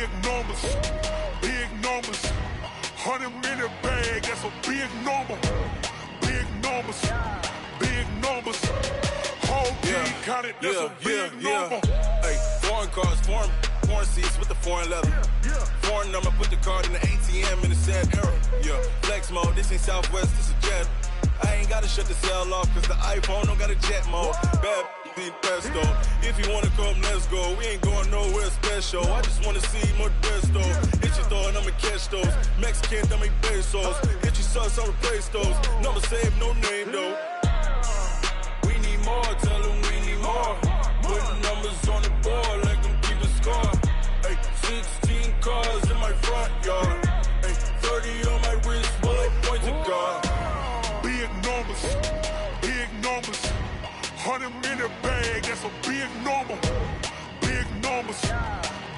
Big numbers, big numbers. 100 in the bag, that's a big number. Big numbers, big numbers. Whole team counted, that's a big number. Hey, foreign cars, foreign seats with the foreign leather. Foreign number, put the card in the ATM in the sad era. Yeah, flex mode, this ain't Southwest, this a jet. I ain't gotta shut the cell off, cause the iPhone don't got a jet mode. Bad be pesto. If you wanna come, let's go. We ain't going nowhere special. I just wanna see more pesto. Hit your throw and I'ma catch those. Mexican, I make pesos. Hit your sauce, I'll replace those. Number save, no name though. We need more, tell them we need more. Putting numbers on the board like I'm keeping score. Hey, 16 cars in my front yard. Hey, 30 on my wrist, bullet point to God. Big numbers, big numbers. 100 in the bag, that's a big number. Big numbers,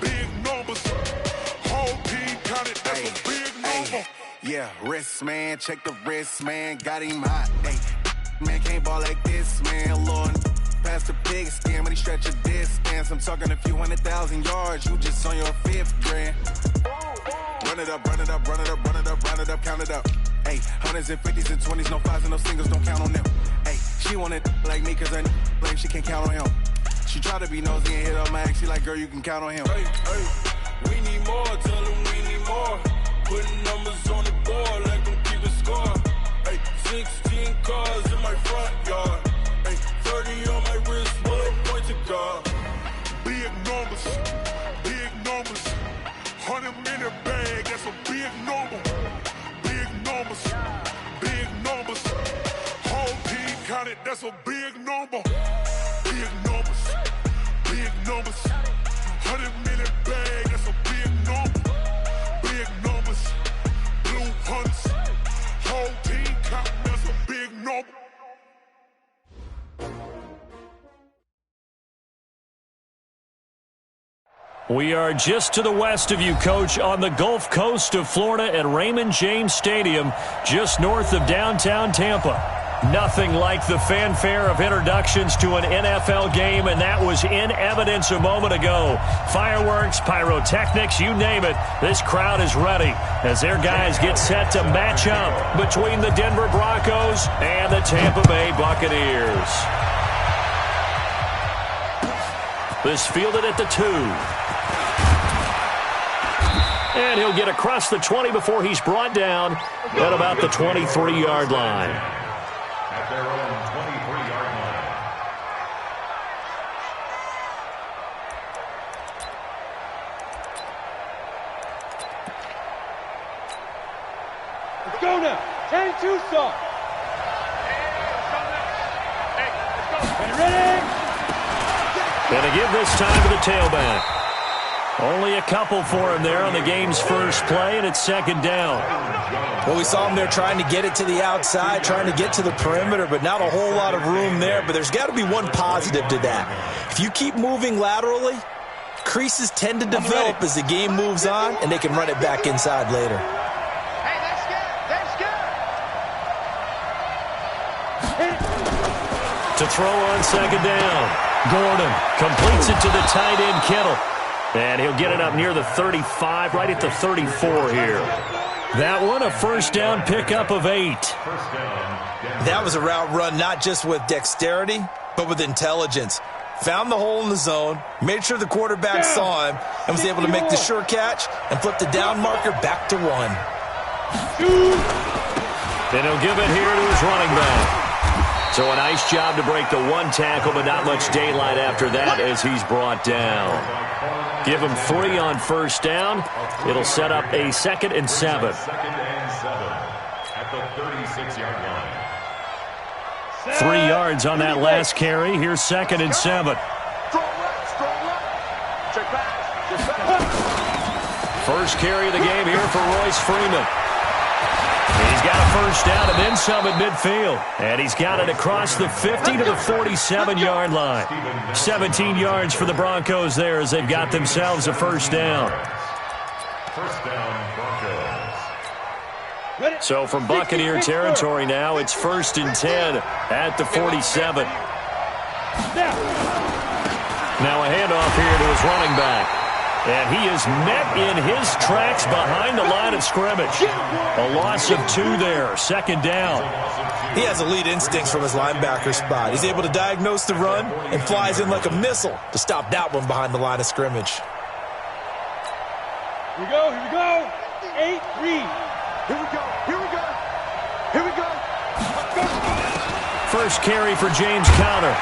big numbers. Whole team counted, that's a big number. Yeah, wrist man, check the wrist man, got him hot. Hey, man can't ball like this, man. Lord, past the pig skin when he stretch a distance. I'm talking a few 100,000 yards, you just on your 5th grand. Run it up, run it up, run it up, run it up, run it up, count it up. Hey, 100s and 50s and 20s, no 5s and no singles, don't count on them. Hey, she want it like me, cause her blame she can't count on him. She try to be nosy and hit up my ex, she like, girl, you can count on him. Hey, we need more, tell them we need more. Putting numbers on the board like I'm keeping score. Hey, 16 cars in my front yard. Hey, 30 on my wrist, bullet point to God. Big numbers, big numbers. 100 in the bag, that's a big number. Big numbers, big numbers. Whole team counted, that's a big number. Big numbers, big numbers. 100 in the bag, that's a big number. Big numbers, blue hunts. Whole team counting, that's a big number. We are just to the west of you, Coach, on the Gulf Coast of Florida at Raymond James Stadium, just north of downtown Tampa. Nothing like the fanfare of introductions to an NFL game, and that was in evidence a moment ago. Fireworks, pyrotechnics, you name it. This crowd is ready as their guys get set to match up between the Denver Broncos and the Tampa Bay Buccaneers. This fielded at the 2. And he'll get across the 20 before he's brought down at about the 23-yard line. At their own 23-yard line. Let's go now. 10-2 start. Ready? And to give this time to the tailback. Only a couple for him there on the game's first play, and it's second down. Well, we saw him there trying to get it to the outside, trying to get to the perimeter, but not a whole lot of room there. But there's got to be one positive to that. If you keep moving laterally, creases tend to develop as the game moves on, and they can run it back inside later. Hey, that's good. To throw on second down. Gordon completes it to the tight end, Kittle. And he'll get it up near the 35, right at the 34 here. That one, a first down pickup of 8. That was a route run not just with dexterity, but with intelligence. Found the hole in the zone, made sure the quarterback saw him, and was able to make the sure catch and flip the down marker back to 1. And he'll give it here to his running back. So a nice job to break the 1 tackle, but not much daylight after that as he's brought down. Give him 3 on first down. It'll set up a 2nd and 7. Second and 7 at the 36-yard line. 3 yards on that last carry. Here's 2nd and 7. First carry of the game here for Royce Freeman. He's got a first down and then some at midfield. And he's got it across the 50 to the 47-yard line. 17 yards for the Broncos there as they've got themselves a first down. First down, Broncos. So from Buccaneer territory now, it's 1st and 10 at the 47. Now a handoff here to his running back. And he is met in his tracks behind the line of scrimmage. A loss of 2 there, second down. He has elite instincts from his linebacker spot. He's able to diagnose the run and flies in like a missile to stop that one behind the line of scrimmage. Here we go, here we go. 8-3. Here we go, here we go. Here we go. First carry for James Conner.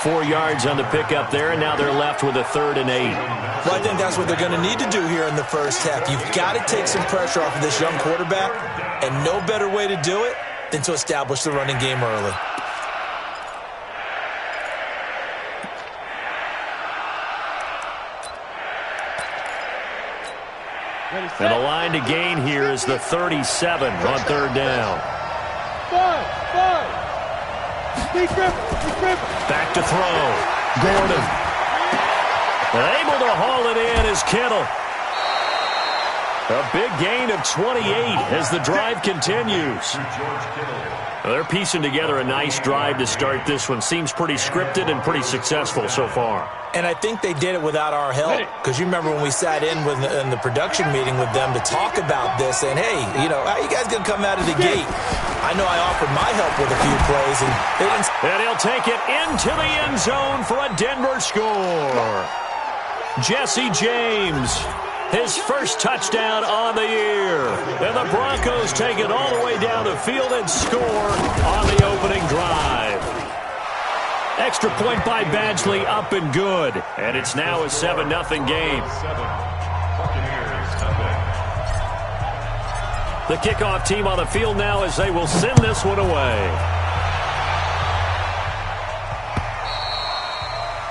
4 yards on the pickup there, and now they're left with a 3rd and 8. Well, I think that's what they're going to need to do here in the first half. You've got to take some pressure off of this young quarterback, and no better way to do it than to establish the running game early. And the line to gain here is the 37 on 3rd down. 5. Back to throw. Gordon. Able to haul it in is Kittle. A big gain of 28 as the drive continues. They're piecing together a nice drive to start this one. Seems pretty scripted and pretty successful so far. And I think they did it without our help, because you remember when we sat in the production meeting with them to talk about this, and hey, you know, how you guys going to come out of the gate? I know I offered my help with a few plays, and they didn't. And he'll take it into the end zone for a Denver score. Jesse James, his first touchdown on the year. And the Broncos take it all the way down the field and score on the opening drive. Extra point by Badgley, up and good. And it's now a 7-0 game. The kickoff team on the field now as they will send this one away.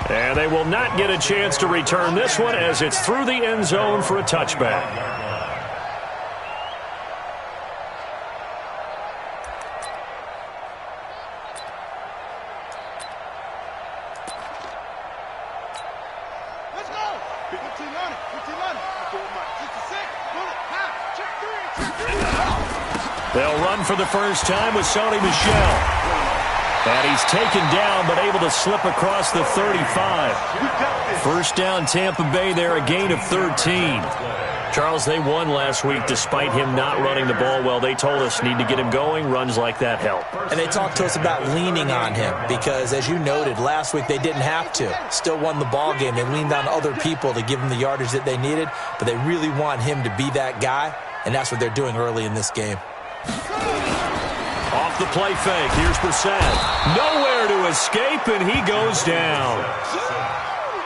And they will not get a chance to return this one as it's through the end zone for a touchback. They'll run for the first time with Sony Michel. And he's taken down, but able to slip across the 35. First down, Tampa Bay there, a gain of 13. Charles, they won last week despite him not running the ball well. They told us need to get him going. Runs like that help. And they talked to us about leaning on him because, as you noted, last week they didn't have to. Still won the ball game. They leaned on other people to give them the yardage that they needed, but they really want him to be that guy, and that's what they're doing early in this game. Off the play fake, here's Brissett. Nowhere to escape, and he goes down.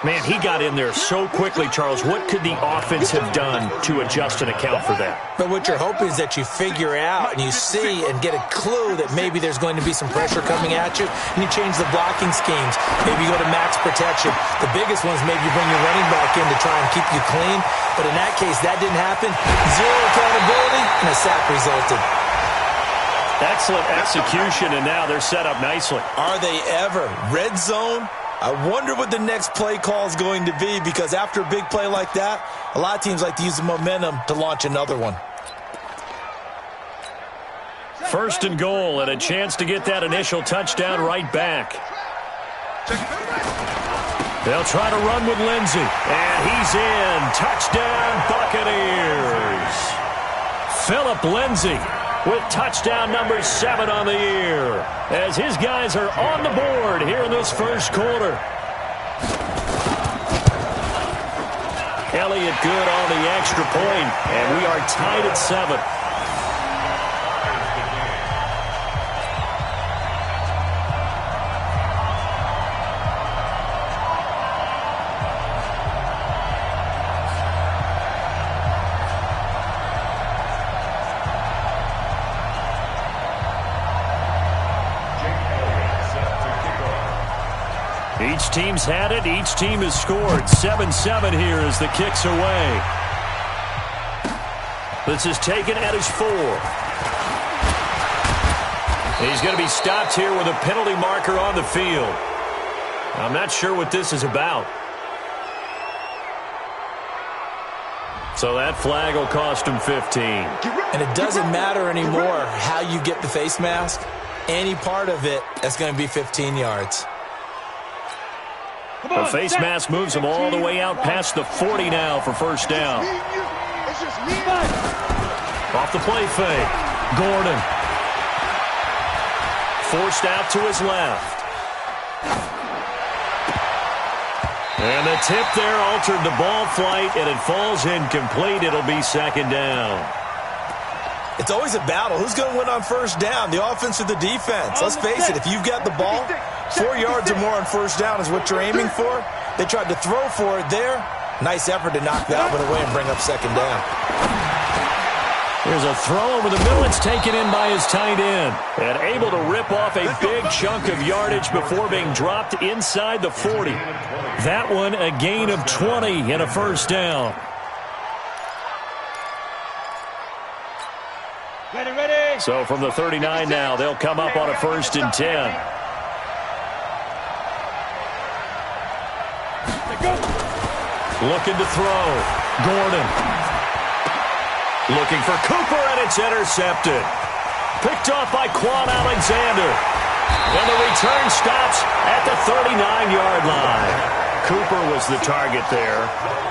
Man, he got in there so quickly, Charles. What could the offense have done to adjust and account for that? But what you're hoping is that you figure out and you see and get a clue that maybe there's going to be some pressure coming at you, and you change the blocking schemes. Maybe you go to max protection. The biggest one is maybe you bring your running back in to try and keep you clean. But in that case, that didn't happen. Zero accountability, and a sack resulted. Excellent execution, and now they're set up nicely. Are they ever? Red zone? I wonder what the next play call is going to be, because after a big play like that, a lot of teams like to use the momentum to launch another one. First and goal, and a chance to get that initial touchdown right back. They'll try to run with Lindsey, and he's in. Touchdown, Buccaneers. Philip Lindsey with touchdown number 7 on the year, as his guys are on the board here in this first quarter. Elliott good on the extra point, and we are tied at 7. Each team's had it. Each team has scored. 7-7 here as the kick's away. This is taken at his 4. He's going to be stopped here with a penalty marker on the field. I'm not sure what this is about. So that flag will cost him 15. And it doesn't matter anymore how you get the face mask. Any part of it, that's going to be 15 yards. The face mask moves him all the way out past the 40 now for first down. Off the play fake. Gordon. Forced out to his left. And the tip there altered the ball flight, and it falls incomplete. It'll be second down. It's always a battle. Who's going to win on first down, the offense or the defense? Let's face it, if you've got the ball, 4 yards or more on first down is what you're aiming for. They tried to throw for it there. Nice effort to knock that one away and bring up second down. There's a throw over the middle. It's taken in by his tight end. And able to rip off a big chunk of yardage before being dropped inside the 40. That one a gain of 20 and a first down. Ready. So from the 39 now, they'll come up on a 1st and 10. Looking to throw. Gordon. Looking for Cooper, and it's intercepted. Picked off by Quan Alexander. And the return stops at the 39-yard line. Cooper was the target there.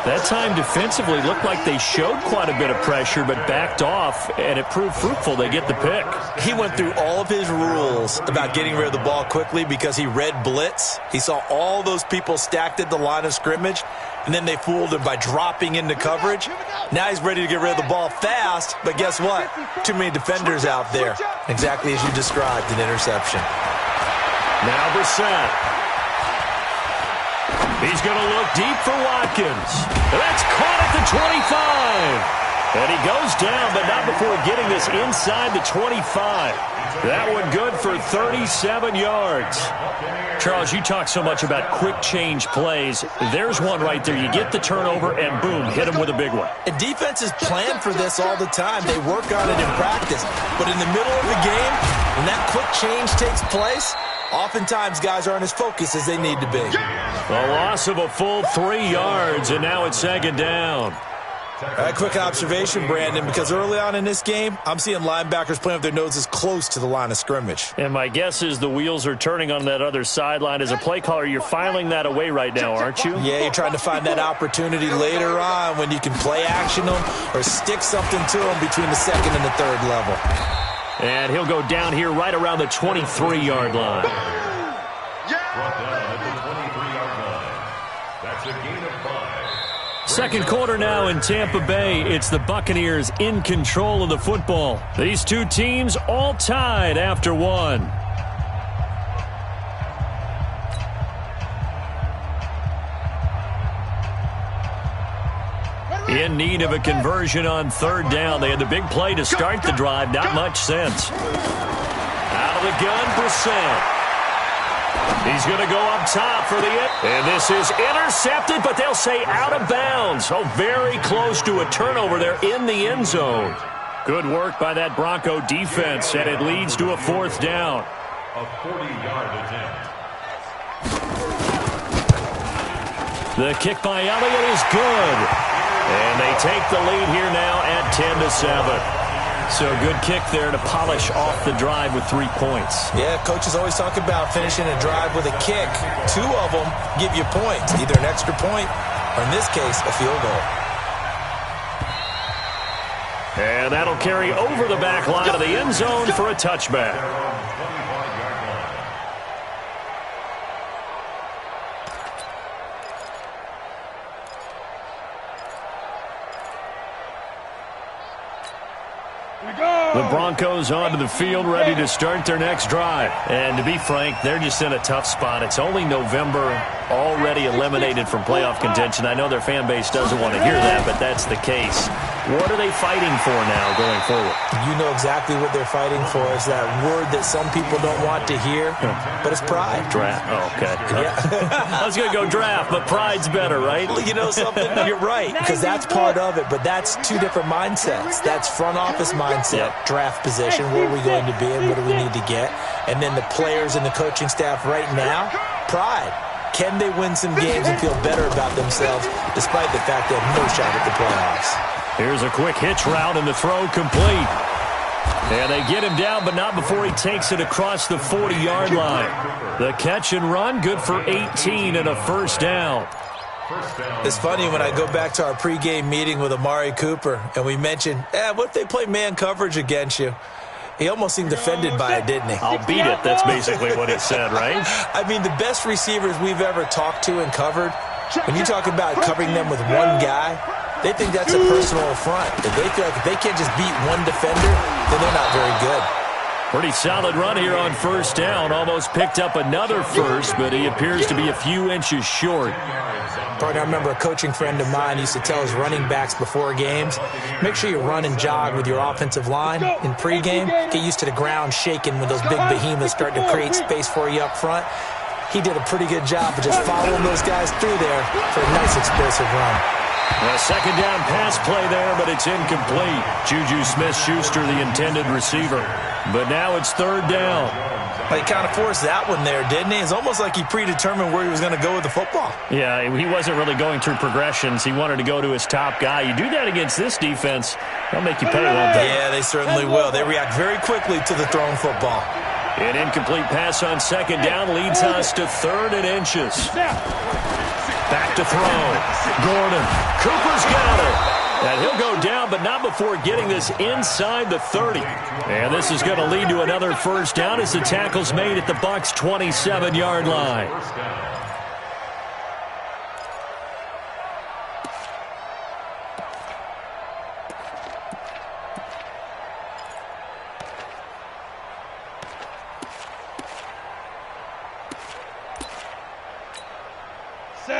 That time defensively looked like they showed quite a bit of pressure but backed off, and it proved fruitful. They get the pick. He went through all of his rules about getting rid of the ball quickly because he read blitz. He saw all those people stacked at the line of scrimmage, and then they fooled him by dropping into coverage. Now he's ready to get rid of the ball fast, but guess what? Too many defenders out there. Exactly as you described, an interception. Now Brissett. He's going to look deep for Watkins. That's caught at the 25. And he goes down, but not before getting this inside the 25. That one good for 37 yards. Charles, you talk so much about quick change plays. There's one right there. You get the turnover, and boom, hit him with a big one. And defenses plan for this all the time. They work on it in practice. But in the middle of the game, when that quick change takes place, oftentimes guys aren't as focused as they need to be. A loss of a full 3 yards, and now it's second down. A quick observation, Brandon, because early on in this game, I'm seeing linebackers playing with their noses close to the line of scrimmage. And my guess is the wheels are turning on that other sideline. As a play caller, you're filing that away right now, aren't you? Yeah, you're trying to find that opportunity later on when you can play action them or stick something to them between the second and the third level. And he'll go down here right around the 23-yard line. Brought down at the 23-yard line. That's a gain of 5. Second quarter now in Tampa Bay. It's the Buccaneers in control of the football. These two teams all tied after one. In need of a conversion on third down. They had the big play to start the drive. Not much sense. Out of the gun, Brissett. He's going to go up top for the end. And this is intercepted, but they'll say out of bounds. Oh, very close to a turnover there in the end zone. Good work by that Bronco defense, and it leads to a fourth down. A 40-yard attempt. The kick by Elliott is good. And they take the lead here now at 10-7. So good kick there to polish off the drive with 3 points. Yeah, coaches always talk about finishing a drive with a kick. 2 of them give you points, either an extra point or, in this case, a field goal. And that'll carry over the back line of the end zone for a touchback. The Broncos onto the field, ready to start their next drive. And to be frank, they're just in a tough spot. It's only November, already eliminated from playoff contention. I know their fan base doesn't want to hear that, but that's the case. What are they fighting for now going forward? You know exactly what they're fighting for. It's that word that some people don't want to hear, but it's pride. Draft. Oh, okay. Yeah. I was going to go draft, but pride's better, right? You know something? You're right, because that's part of it, but that's 2 different mindsets. That's front office mindset, draft position, where are we going to be and what do we need to get? And then the players and the coaching staff right now, pride. Can they win some games and feel better about themselves despite the fact they have no shot at the playoffs? Here's a quick hitch route and the throw complete. And they get him down, but not before he takes it across the 40-yard line. The catch and run, good for 18 and a first down. It's funny when I go back to our pregame meeting with Amari Cooper, and we mentioned, what if they play man coverage against you? He almost seemed offended by it, didn't he? I'll beat it. That's basically what he said, right? I mean, the best receivers we've ever talked to and covered, when you talk about covering them with one guy, they think that's a personal affront. If they feel like if they can't just beat one defender, then they're not very good. Pretty solid run here on first down. Almost picked up another first, but he appears to be a few inches short. Partner, I remember a coaching friend of mine used to tell his running backs before games, make sure you run and jog with your offensive line in pregame. Get used to the ground shaking when those big behemoths start to create space for you up front. He did a pretty good job of just following those guys through there for a nice explosive run. A second down pass play there, but it's incomplete. Juju Smith-Schuster, the intended receiver. But now it's third down. He kind of forced that one there, didn't he? It's almost like he predetermined where he was going to go with the football. Yeah, he wasn't really going through progressions. He wanted to go to his top guy. You do that against this defense, they'll make you pay, won't they? Yeah, they certainly will. They react very quickly to the thrown football. An incomplete pass on second down leads us to third and inches. Back to throw. Gordon. Cooper's got it. And he'll go down, but not before getting this inside the 30. And this is going to lead to another first down as the tackle's made at the Bucs' 27-yard line.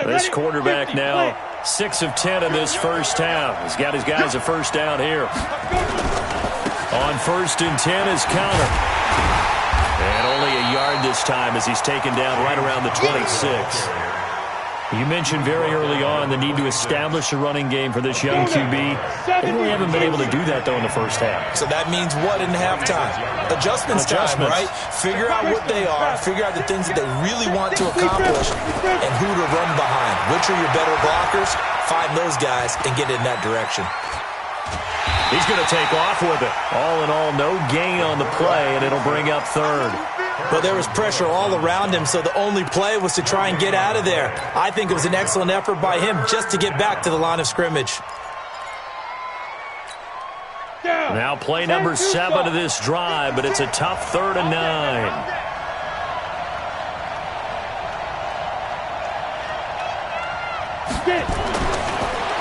This quarterback now 6 of 10 in this first half. He's got his guys a first down here. On first and 10 is Connor. And only a yard this time as he's taken down right around the 26. You mentioned very early on the need to establish a running game for this young QB. They really haven't been able to do that, though, in the first half. So that means what in halftime? Adjustments time, right? Figure out what they are, figure out the things that they really want to accomplish, and who to run behind. Which are your better blockers? Find those guys and get in that direction. He's going to take off with it. All in all, no gain on the play, and it'll bring up third. Well, there was pressure all around him, so the only play was to try and get out of there. I think it was an excellent effort by him just to get back to the line of scrimmage. Now play number 7 of this drive, but it's a tough 3rd and 9.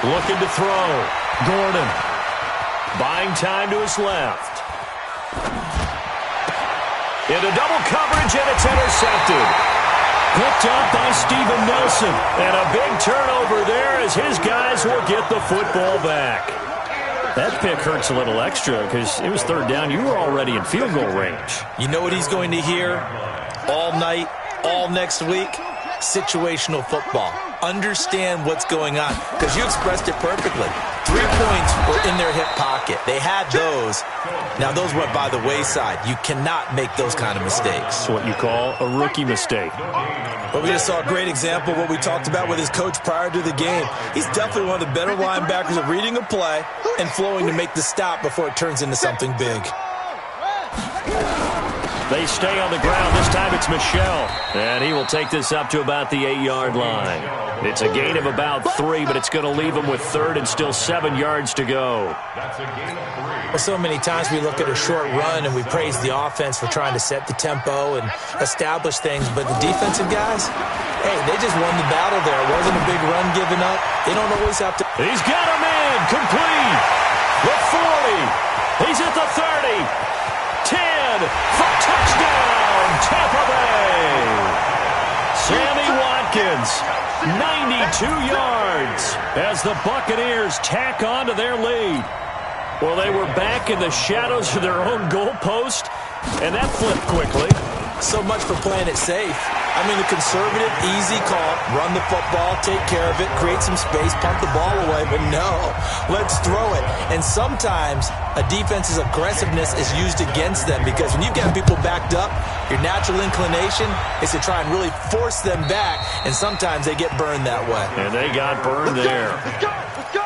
Looking to throw. Gordon. Buying time to his left. Into double coverage, and it's intercepted. Picked up by Steven Nelson. And a big turnover there as his guys will get the football back. That pick hurts a little extra because it was 3rd down. You were already in field goal range. You know what he's going to hear all night, all next week? Situational football. Understand what's going on because you expressed it perfectly. 3 points were in their hip pocket. They had those. Now, those went by the wayside. You cannot make those kind of mistakes. It's what you call a rookie mistake. But we just saw a great example of what we talked about with his coach prior to the game. He's definitely one of the better linebackers at reading a play and flowing to make the stop before it turns into something big. They stay on the ground. This time it's Michel. And he will take this up to about the 8-yard line. It's a gain of about 3, but it's going to leave him with 3rd and still 7 yards to go. Well, so many times we look at a short run and we praise the offense for trying to set the tempo and establish things. But the defensive guys, hey, they just won the battle there. It wasn't a big run given up. They don't always have to. He's got him in. Complete. The 40. He's at the 30. 10 for touchdown, Tampa Bay. Sammy Watkins, 92 yards as the Buccaneers tack on to their lead. Well, they were back in the shadows of their own goalpost, and that flipped quickly. So much for playing it safe. I mean, the conservative, easy call, run the football, take care of it, create some space, punt the ball away, but no, let's throw it. And sometimes a defense's aggressiveness is used against them because when you've got people backed up, your natural inclination is to try and really force them back, and sometimes they get burned that way. And they got burned there. Let's go! Let's go!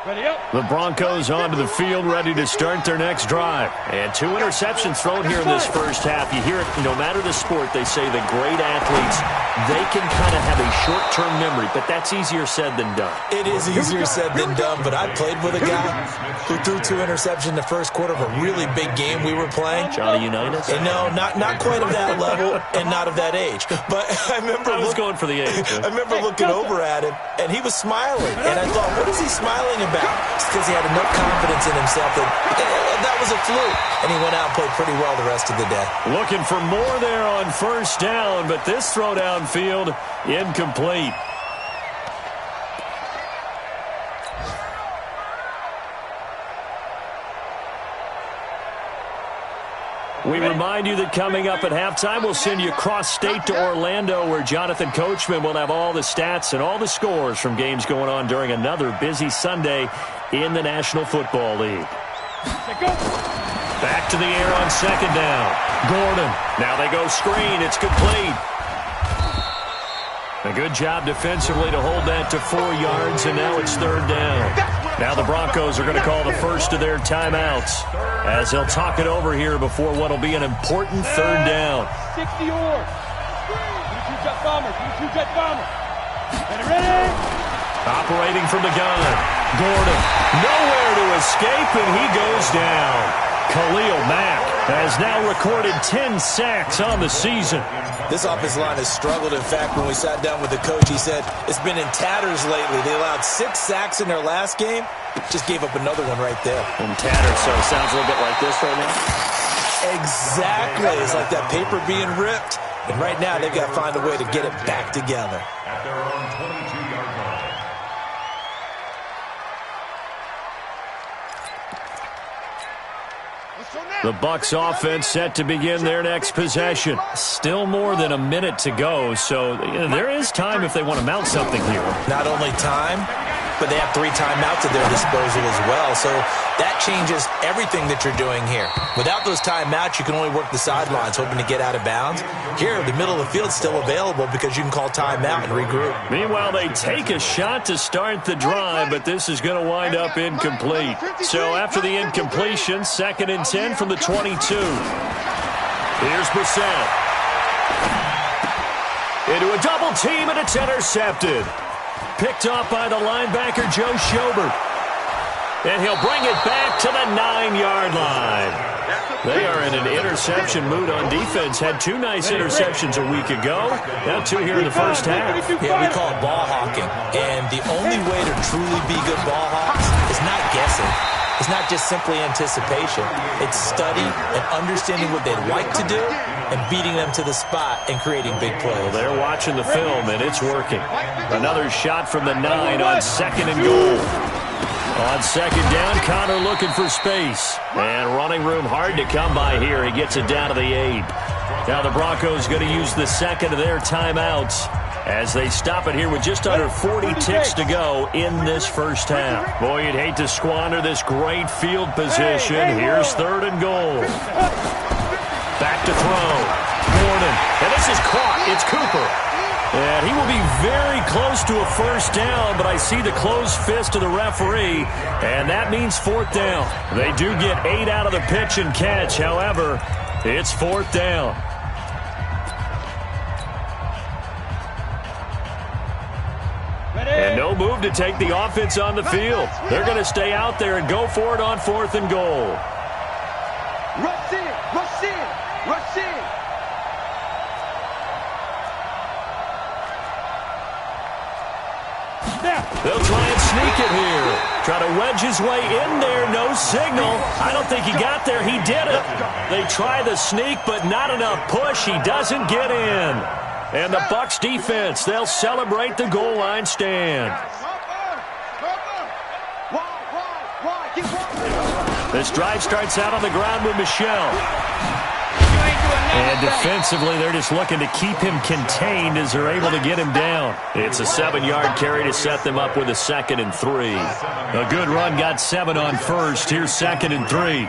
The Broncos onto the field, ready to start their next drive. And 2 interceptions thrown here in this first half. You hear it, no matter the sport, they say the great athletes, they can kind of have a short-term memory, but that's easier said than done. It is easier said than done, but I played with a guy who threw 2 interceptions in the first quarter of a really big game we were playing. Johnny Unitas? And no, not quite of that level and not of that age. But I was going for the age. I remember looking over at him, and he was smiling. And I thought, what is he smiling about? It's because he had enough confidence in himself that was a fluke. And he went out and played pretty well the rest of the day. Looking for more there on first down, but this throw downfield incomplete. We remind you that coming up at halftime, we'll send you across state to Orlando, where Jonathan Coachman will have all the stats and all the scores from games going on during another busy Sunday in the National Football League. Back to the air on second down. Gordon. Now they go screen. It's complete. A good job defensively to hold that to 4 yards, and now it's third down. Now the Broncos are going to call the first of their timeouts as they'll talk it over here before what will be an important third down. 60 yards. Two jet bombers. And ready. Operating from the gun. Gordon. Nowhere to escape, and he goes down. Khalil Mack has now recorded 10 sacks on the season. This offensive line has struggled. In fact, when we sat down with the coach, he said it's been in tatters lately. They allowed 6 sacks in their last game. Just gave up another one right there. In tatters, so it sounds a little bit like this right now. Exactly. It's like that paper being ripped. And right now, they've got to find a way to get it back together. At their own 22-yard line. The Bucs offense set to begin their next possession. Still more than a minute to go, so there is time if they want to mount something here. Not only time, but they have 3 timeouts at their disposal as well, so that changes everything that you're doing here. Without those timeouts, you can only work the sidelines, hoping to get out of bounds. Here, the middle of the field is still available because you can call timeout and regroup. Meanwhile, they take a shot to start the drive, but this is going to wind up incomplete. So after the incompletion, 2nd and 10 from the 22. Here's Brissett. Into a double team, and it's intercepted. Picked off by the linebacker, Joe Schobert. And he'll bring it back to the 9-yard line. They are in an interception mood on defense. Had 2 nice interceptions a week ago. Now 2 here in the first half. Yeah, we call it ball hawking. And the only way to truly be good ball hawks is not guessing. It's not just simply anticipation. It's study and understanding what they'd like to do and beating them to the spot and creating big plays. Well, they're watching the film, and it's working. Another shot from the 9 on 2nd and goal. On 2nd down, Connor looking for space. And running room hard to come by here. He gets it down to the 8. Now the Broncos going to use the 2nd of their timeouts as they stop it here with just under 40 ticks to go in this first half. Boy, you'd hate to squander this great field position. Here's 3rd and goal. Back to throw. Gordon. And this is caught. It's Cooper. And he will be very close to a first down, but I see the closed fist of the referee, and that means 4th down. They do get 8 out of the pitch and catch. However, it's 4th down. And no move to take the offense on the field. They're going to stay out there and go for it on 4th and goal. Rush in, rush in, rush in. They'll try and sneak it here. Try to wedge his way in there. No signal. I don't think he got there. He did it. They try the sneak, but not enough push. He doesn't get in. And the Bucs defense, they'll celebrate the goal line stand. This drive starts out on the ground with Michelle. And defensively, they're just looking to keep him contained as they're able to get him down. It's a 7-yard carry to set them up with a 2nd and 3. A good run got 7 on first. Here's 2nd and 3.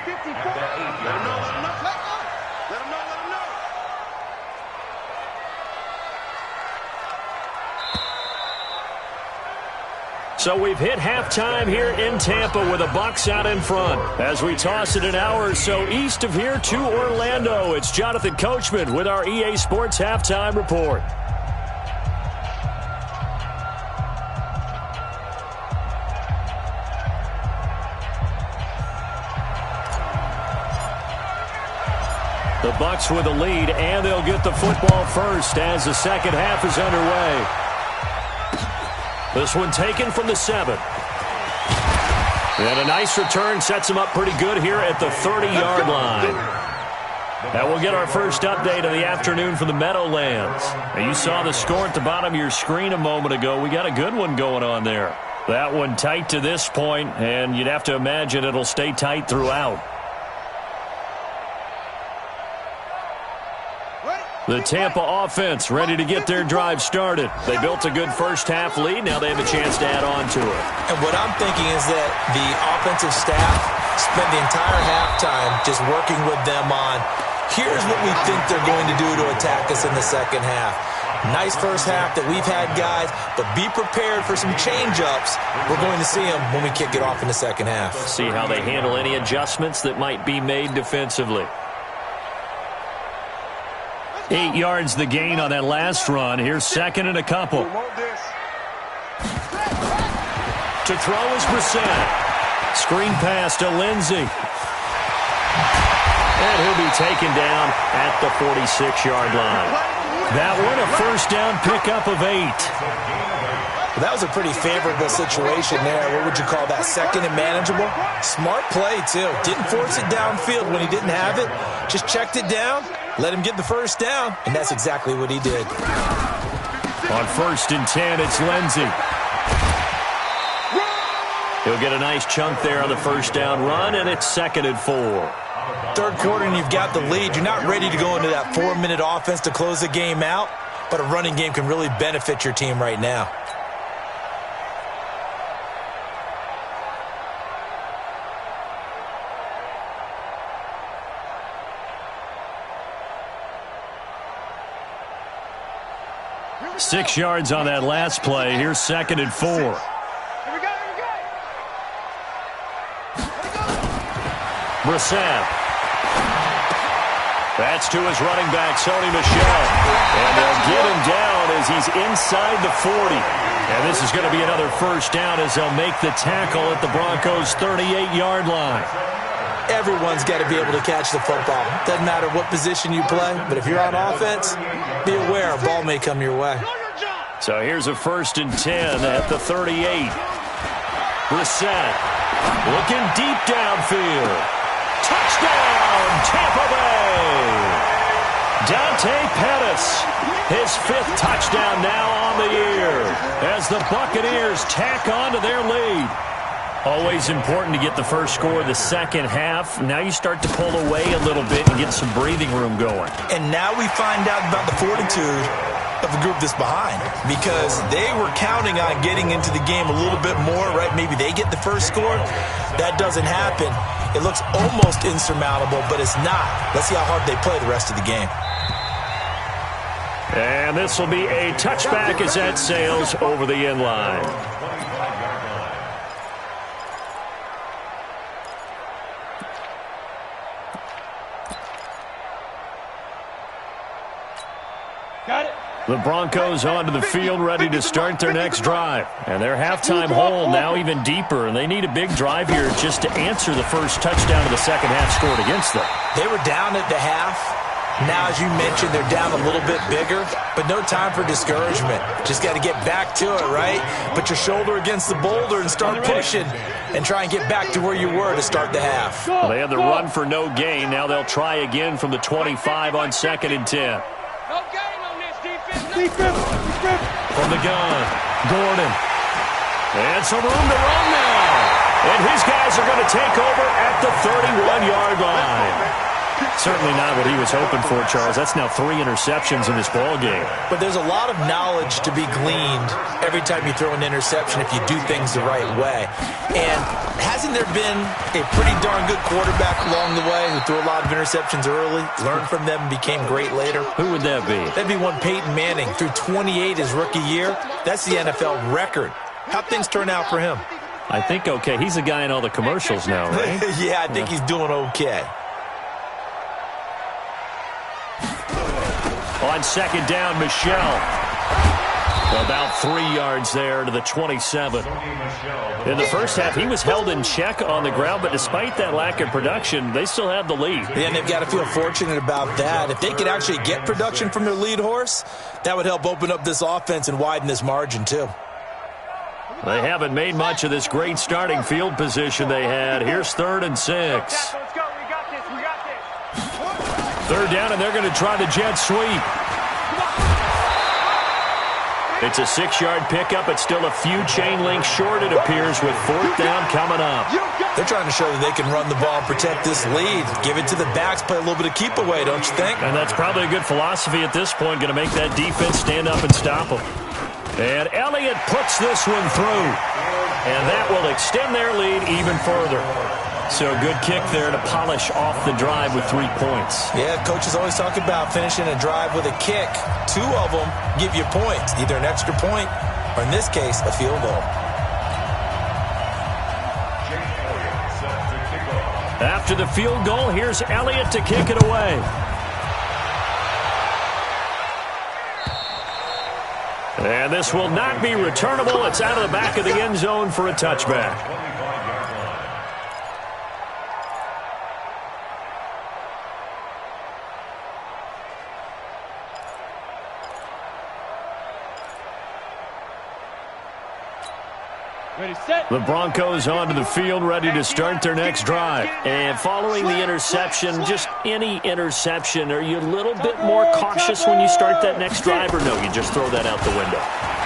So we've hit halftime here in Tampa with the Bucs out in front. As we toss it an hour or so east of here to Orlando, it's Jonathan Coachman with our EA Sports Halftime Report. The Bucs with a lead, and they'll get the football first as the second half is underway. This one taken from the 7. And a nice return sets them up pretty good here at the 30-yard line. That will get our first update of the afternoon from the Meadowlands. Now, you saw the score at the bottom of your screen a moment ago. We got a good one going on there. That one tight to this point, and you'd have to imagine it'll stay tight throughout. The Tampa offense ready to get their drive started. They built a good first-half lead. Now they have a chance to add on to it. And what I'm thinking is that the offensive staff spent the entire halftime just working with them on, here's what we think they're going to do to attack us in the second half. Nice first half that we've had, guys, but be prepared for some change-ups. We're going to see them when we kick it off in the second half. See how they handle any adjustments that might be made defensively. 8 yards the gain on that last run. Here's second and a couple. To throw is Brissett. Screen pass to Lindsey. And he'll be taken down at the 46-yard line. That one a first down pickup of 8. Well, that was a pretty favorable situation there. What would you call that? Second and manageable? Smart play, too. Didn't force it downfield when he didn't have it. Just checked it down. Let him get the first down, and that's exactly what he did. On 1st and 10, it's Lindsey. He'll get a nice chunk there on the first down run, and it's 2nd and 4. Third quarter, and you've got the lead. You're not ready to go into that 4-minute offense to close the game out, but a running game can really benefit your team right now. Six yards on that last play. Here's 2nd and 4. Here we go. Brissett. That's to his running back, Sony Michel. And they'll get him down as he's inside the 40. And this is going to be another first down as they'll make the tackle at the Broncos' 38-yard line. Everyone's got to be able to catch the football. Doesn't matter what position you play, but if you're on offense, be aware a ball may come your way. So here's a 1st and 10 at the 38. Brissett looking deep downfield. Touchdown, Tampa Bay! Dante Pettis, his 5th touchdown now on the year as the Buccaneers tack on to their lead. Always important to get the first score of the second half. Now you start to pull away a little bit and get some breathing room going. And now we find out about the fortitude of the group that's behind, because they were counting on getting into the game a little bit more, right? Maybe they get the first score. That doesn't happen. It looks almost insurmountable, but it's not. Let's see how hard they play the rest of the game. And this will be a touchback as that sails over the end line. Got it. The Broncos onto the field ready to start their next drive. And their halftime hole now even deeper. And they need a big drive here just to answer the first touchdown of the second half scored against them. They were down at the half. Now, as you mentioned, they're down a little bit bigger, but no time for discouragement. Just got to get back to it, right? Put your shoulder against the boulder and start pushing and try and get back to where you were to start the half. Well, they had the run for no gain. Now they'll try again from the 25 on 2nd and 10. No gain on this defense. From the gun, Gordon. And some room to run now. And his guys are going to take over at the 31-yard line. Certainly not what he was hoping for, Charles. That's now 3 interceptions in this ball game. But there's a lot of knowledge to be gleaned every time you throw an interception if you do things the right way. And hasn't there been a pretty darn good quarterback along the way who threw a lot of interceptions early, learned from them, and became great later? Who would that be? That'd be one Peyton Manning. Threw 28 his rookie year. That's the NFL record How'd things turn out for him? I think okay. He's a guy in all the commercials now, right? Yeah, I think he's doing okay. On second down, Michelle. About 3 yards there to the 27. In the first half, he was held in check on the ground, but despite that lack of production, they still have the lead. Yeah, and they've got to feel fortunate about that. If they could actually get production from their lead horse, that would help open up this offense and widen this margin, too. They haven't made much of this great starting field position they had. Here's 3rd and 6. Let's go. We got this. We got this. 3rd down, and they're going to try the jet sweep. It's a 6-yard pickup. It's still a few chain links short, it appears, with 4th down coming up. They're trying to show that they can run the ball and protect this lead. Give it to the backs, play a little bit of keep away, don't you think? And that's probably a good philosophy at this point, going to make that defense stand up and stop them. And Elliott puts this one through. And that will extend their lead even further. So a good kick there to polish off the drive with 3 points. Yeah, coaches always talk about finishing a drive with a kick. 2 of them give you points, either an extra point or, in this case, a field goal. After the field goal, here's Elliott to kick it away. And this will not be returnable. It's out of the back of the end zone for a touchback. The Broncos onto the field, ready to start their next drive. And following the interception, just any interception, are you a little bit more cautious when you start that next drive, or no, you just throw that out the window?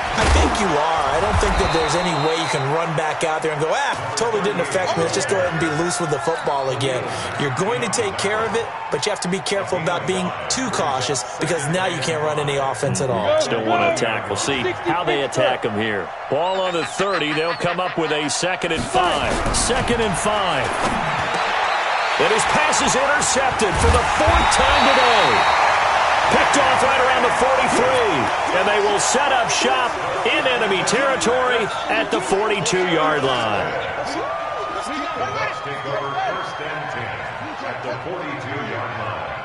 I think you are. I don't think that there's any way you can run back out there and go, totally didn't affect me. Let's just go ahead and be loose with the football again. You're going to take care of it, but you have to be careful about being too cautious because now you can't run any offense at all. Still want to attack. We'll see how they attack them here. Ball on the 30. They'll come up with a 2nd and 5. 2nd and 5. And his pass is intercepted for the 4th time today. Picked off right around the 43, and they will set up shop in enemy territory at the 42-yard line. Let's take over 1st and 10 at the 42-yard line.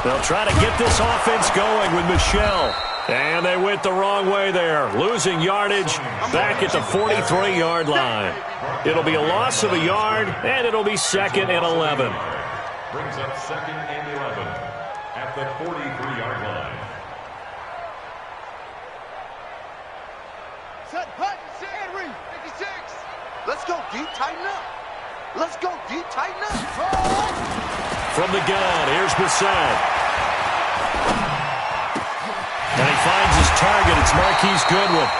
They'll try to get this offense going with Michelle. And they went the wrong way there, losing yardage back at the 43-yard line. It'll be a loss of a yard, and it'll be 2nd and 11. Brings up 2nd and 11 at the 43-yard line. Set, hut, Henry, 56. Let's go deep, tighten up. Let's go deep, tighten up. From the gun, here's Brissett. And he finds his target. It's Marquise Goodwin.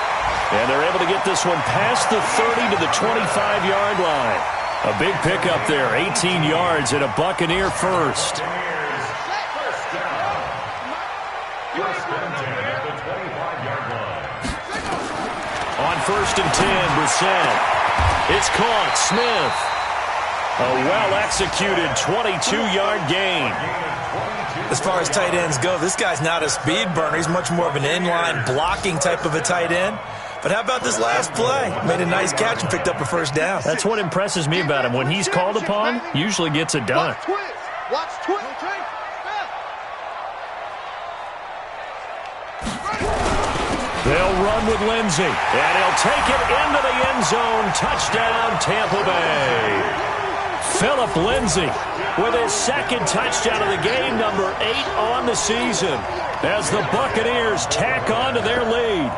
And they're able to get this one past the 30 to the 25-yard line. A big pickup there, 18 yards and a Buccaneer first. First and 10 at the 25-yard line. On 1st and 10, Brissett. It's caught. Smith. A well-executed 22-yard gain. As far as tight ends go, this guy's not a speed burner. He's much more of an inline blocking type of a tight end. But how about this last play? Made a nice catch and picked up a 1st down. That's what impresses me about him. When he's called upon, usually gets it done. Watch twist. They'll run with Lindsey, and he'll take it into the end zone. Touchdown, Tampa Bay. Phillip Lindsay with his 2nd touchdown of the game, number 8 on the season, as the Buccaneers tack on to their lead.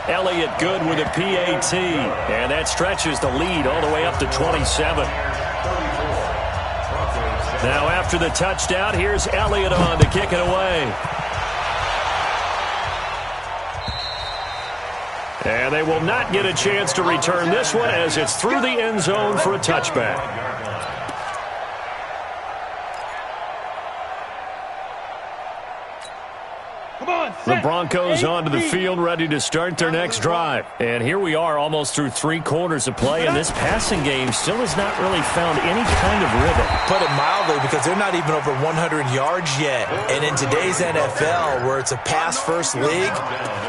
Elliott good with a PAT, and that stretches the lead all the way up to 27. Now after the touchdown, here's Elliott on to kick it away. And they will not get a chance to return this one as it's through the end zone for a touchback. Come on, The Broncos onto the field, ready to start their next drive. And here we are, almost through 3 quarters of play, and this passing game still has not really found any kind of rhythm. Put it mildly, because they're not even over 100 yards yet. And in today's NFL, where it's a pass-first league,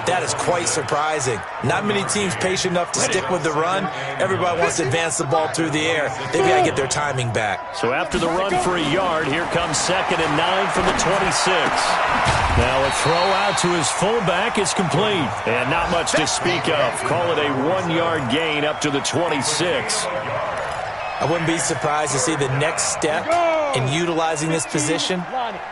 that is quite surprising. Not many teams patient enough to stick with the run. Everybody wants to advance the ball through the air. They've got to get their timing back. So after the run for a yard, here comes 2nd and 9 from the 26. Now a throw out to his fullback is complete. And not much to speak of. Call it a 1-yard gain up to the 26. I wouldn't be surprised to see the next step in utilizing this position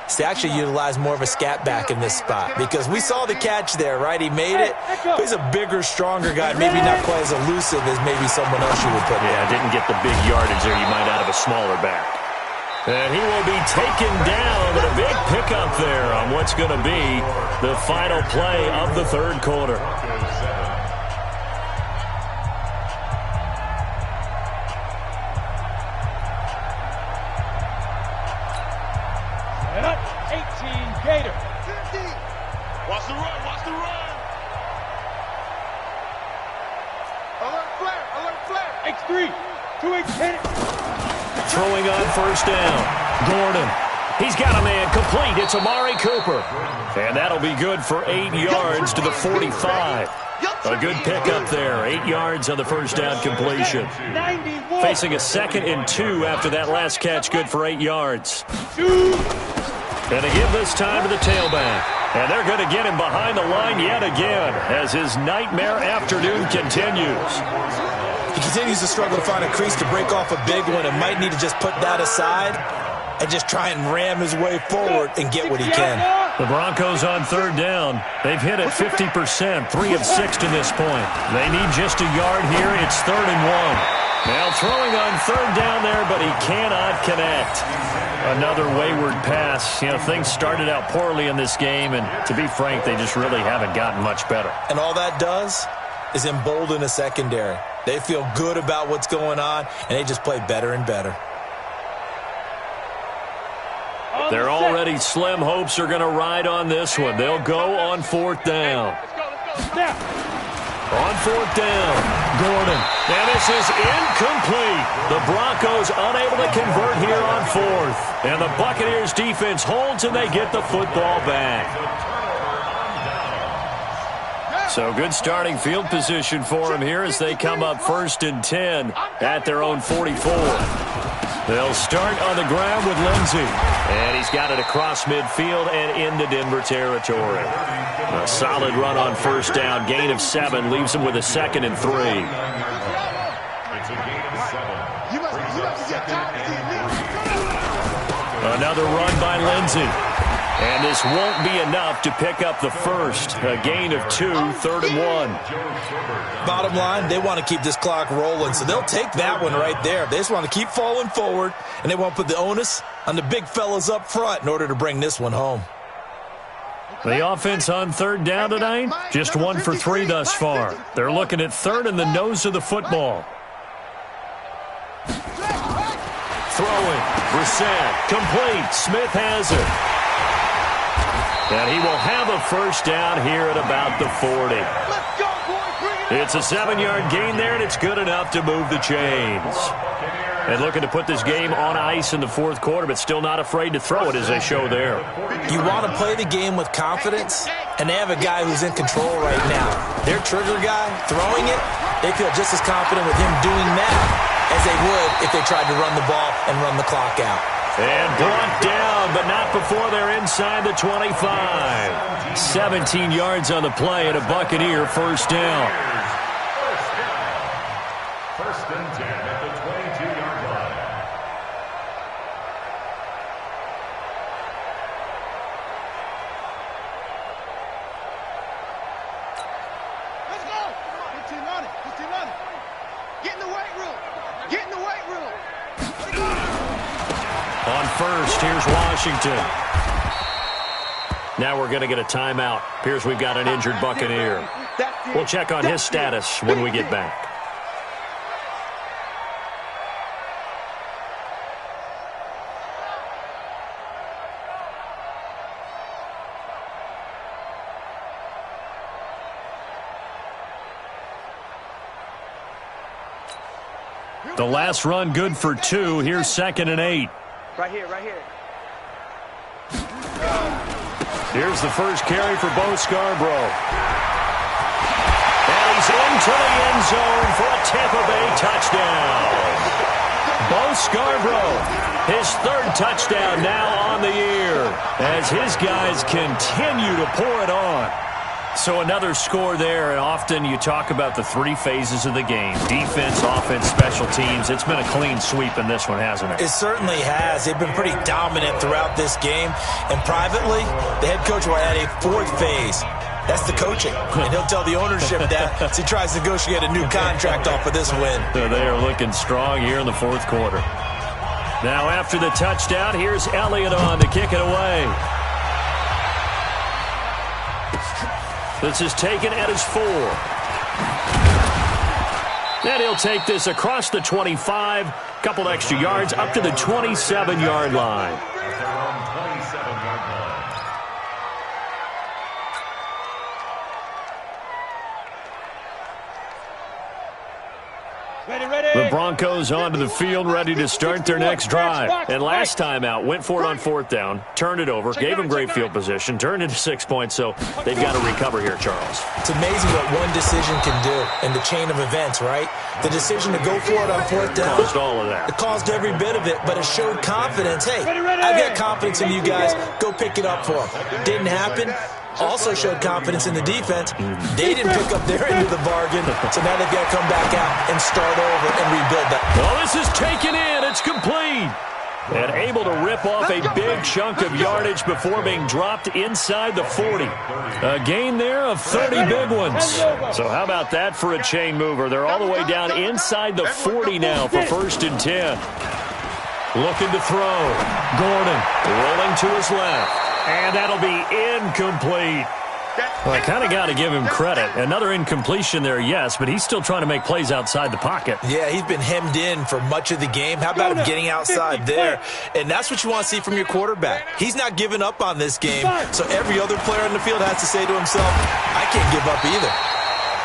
is to actually utilize more of a scat back in this spot. Because we saw the catch there, right? He made it. But he's a bigger, stronger guy. Maybe not quite as elusive as maybe someone else you would put in. Yeah, didn't get the big yardage there you might out of a smaller back. And he will be taken down, but a big pickup there on what's going to be the final play of the 3rd quarter. Gator. 50. Watch the run. Watch the run. Alert flare. Alert flare. X3. 2X. Hit it. Throwing on 1st down. Gordon. He's got a man complete. It's Amari Cooper. And that'll be good for 8 yards to the 45. A good pickup there. 8 yards on the 1st down completion. Facing a 2nd and 2 after that last catch. Good for 8 yards. And to give this time to the tailback. And they're going to get him behind the line yet again as his nightmare afternoon continues. He continues to struggle to find a crease to break off a big one and might need to just put that aside and just try and ram his way forward and get what he can. The Broncos on 3rd down. They've hit at 50%, 3 of 6 to this point. They need just a yard here. It's 3rd and 1. Now throwing on 3rd down there, but he cannot connect. Another wayward pass. You know, things started out poorly in this game, and to be frank, they just really haven't gotten much better. And all that does is embolden a secondary. They feel good about what's going on, and they just play better and better. Their already slim hopes are going to ride on this one. They'll go on 4th down. On 4th down, Gordon. And this is incomplete. The Broncos unable to convert here on 4th. And the Buccaneers defense holds and they get the football back. So good starting field position for them here as they come up 1st and 10 at their own 44. They'll start on the ground with Lindsey. And he's got it across midfield and into Denver territory. A solid run on 1st down. Gain of 7 leaves him with a 2nd and 3. It's a gain of 7. Another run by Lindsey. And this won't be enough to pick up the 1st. A gain of 2, 3rd and 1. Bottom line, they want to keep this clock rolling, so they'll take that one right there. They just want to keep falling forward, and they won't put the onus on the big fellas up front in order to bring this one home. The offense on 3rd down tonight, just 1 for 3 thus far. They're looking at 3rd in the nose of the football. Throwing, Brissett, complete. Smith has it. And he will have a 1st down here at about the 40. It's a 7-yard gain there, and it's good enough to move the chains. And looking to put this game on ice in the 4th quarter, but still not afraid to throw it as they show there. You want to play the game with confidence, and they have a guy who's in control right now. Their trigger guy, throwing it, they feel just as confident with him doing that as they would if they tried to run the ball and run the clock out. And brought down, but not before they're inside the 25. 17 yards on the play and a Buccaneer 1st down. 1st and 10 at the 22-yard line. Let's go. 15 on it. 15 on it. Get in the weight room. Get in the weight room. On 1st, here's Washington. Now we're going to get a timeout. Appears we've got an injured Buccaneer. We'll check on his status when we get back. The last run good for 2. Here's 2nd and 8. Right here, right here. Here's the first carry for Bo Scarborough. And he's into the end zone for a Tampa Bay touchdown. Bo Scarborough, his 3rd touchdown now on the year as his guys continue to pour it on. So another score there, and often you talk about the 3 phases of the game. Defense, offense, special teams. It's been a clean sweep in this one, hasn't it? It certainly has. They've been pretty dominant throughout this game. And privately, the head coach will add a 4th phase. That's the coaching. And he'll tell the ownership that as he tries to negotiate a new contract off of this win. So they are looking strong here in the 4th quarter. Now after the touchdown, here's Elliott on to kick it away. This is taken at his 4. And he'll take this across the 25. Couple extra yards up to the 27-yard line. The Broncos onto the field, ready to start their next drive. And last time out, went for it on 4th down, turned it over, gave them great field position, turned into 6 points, so they've got to recover here, Charles. It's amazing what one decision can do in the chain of events, right? The decision to go for it on 4th down. Caused all of that. It caused every bit of it, but it showed confidence. Hey, I've got confidence in you guys. Go pick it up for them. Didn't happen. Also showed confidence in the defense. They didn't pick up their end of the bargain, so now they've got to come back out and start over and rebuild that. Well, this is taken in. It's complete. And able to rip off a big chunk of yardage before being dropped inside the 40. A gain there of 30 big ones. So how about that for a chain mover? They're all the way down inside the 40 now for 1st and 10. Looking to throw. Gordon rolling to his left. And that'll be incomplete. Well, I kind of got to give him credit. Another incompletion there, yes, but he's still trying to make plays outside the pocket. Yeah, he's been hemmed in for much of the game. How about him getting outside there? And that's what you want to see from your quarterback. He's not giving up on this game, so every other player on the field has to say to himself, I can't give up either.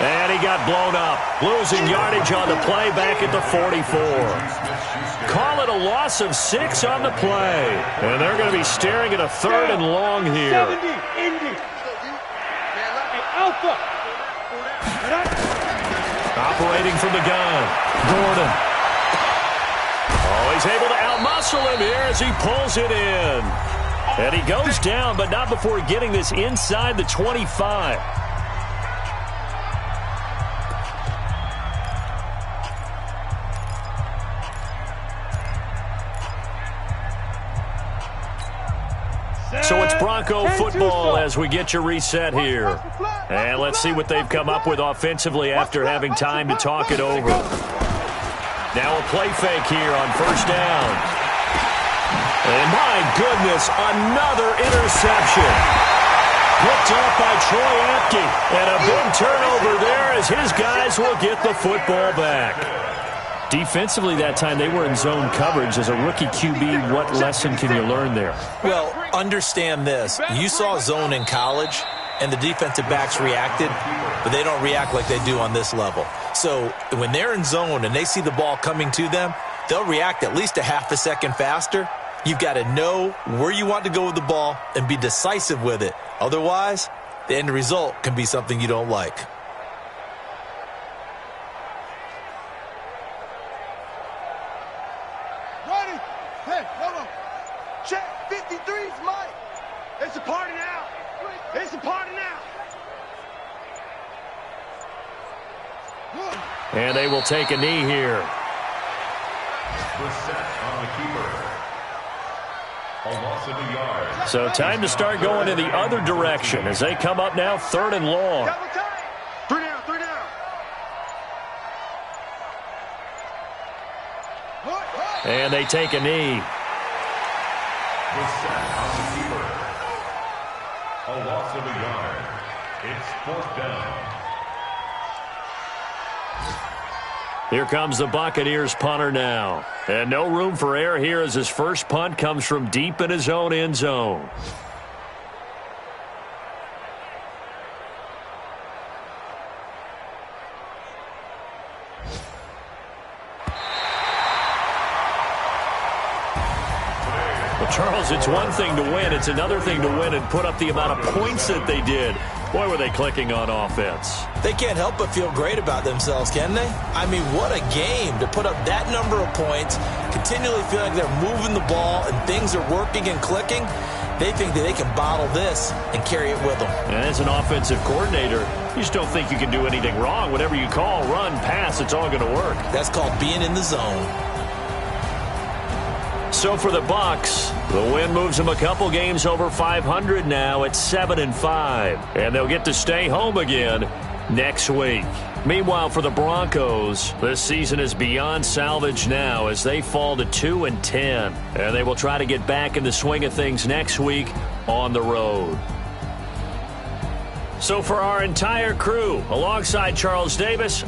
And he got blown up, losing yardage on the play back at the 44. Call it a loss of 6 on the play. And they're going to be staring at a 3rd and long here. 70, Indy. Alpha. Operating from the gun. Gordon. Oh, he's able to outmuscle him here as he pulls it in. And he goes down, but not before getting this inside the 25. So it's Bronco football as we get your reset here. And let's see what they've come up with offensively after having time to talk it over. Now a play fake here on 1st down. And my goodness, another interception. Picked off by Troy Apke. And a big turnover there as his guys will get the football back. Defensively that time, they were in zone coverage. As a rookie QB, what lesson can you learn there? Well, understand this. You saw zone in college, and the defensive backs reacted, but they don't react like they do on this level. So when they're in zone and they see the ball coming to them, they'll react at least a half a second faster. You've got to know where you want to go with the ball and be decisive with it. Otherwise, the end result can be something you don't like. Check 53's Mike. It's a party now. It's a party now. And they will take a knee here. The set on the keeper. A loss of a yard. So time to start going in the other direction as they come up now 3rd and long. Double time. 3 down, 3 down. And they take a knee. The set on the keeper. A loss of a yard. It's 4th down. Here comes the Buccaneers punter now. And no room for error here as his first punt comes from deep in his own end zone. Well, Charles, it's one thing to win. It's another thing to win and put up the amount of points that they did. Boy, were they clicking on offense. They can't help but feel great about themselves, can they? I mean, what a game to put up that number of points, continually feeling like they're moving the ball and things are working and clicking. They think that they can bottle this and carry it with them. And as an offensive coordinator, you just don't think you can do anything wrong. Whatever you call, run, pass, it's all going to work. That's called being in the zone. So for the Bucs, the win moves them a couple games over 500 now at 7-5. And they'll get to stay home again next week. Meanwhile, for the Broncos, this season is beyond salvage now as they fall to 2-10. And they will try to get back in the swing of things next week on the road. So for our entire crew, alongside Charles Davis,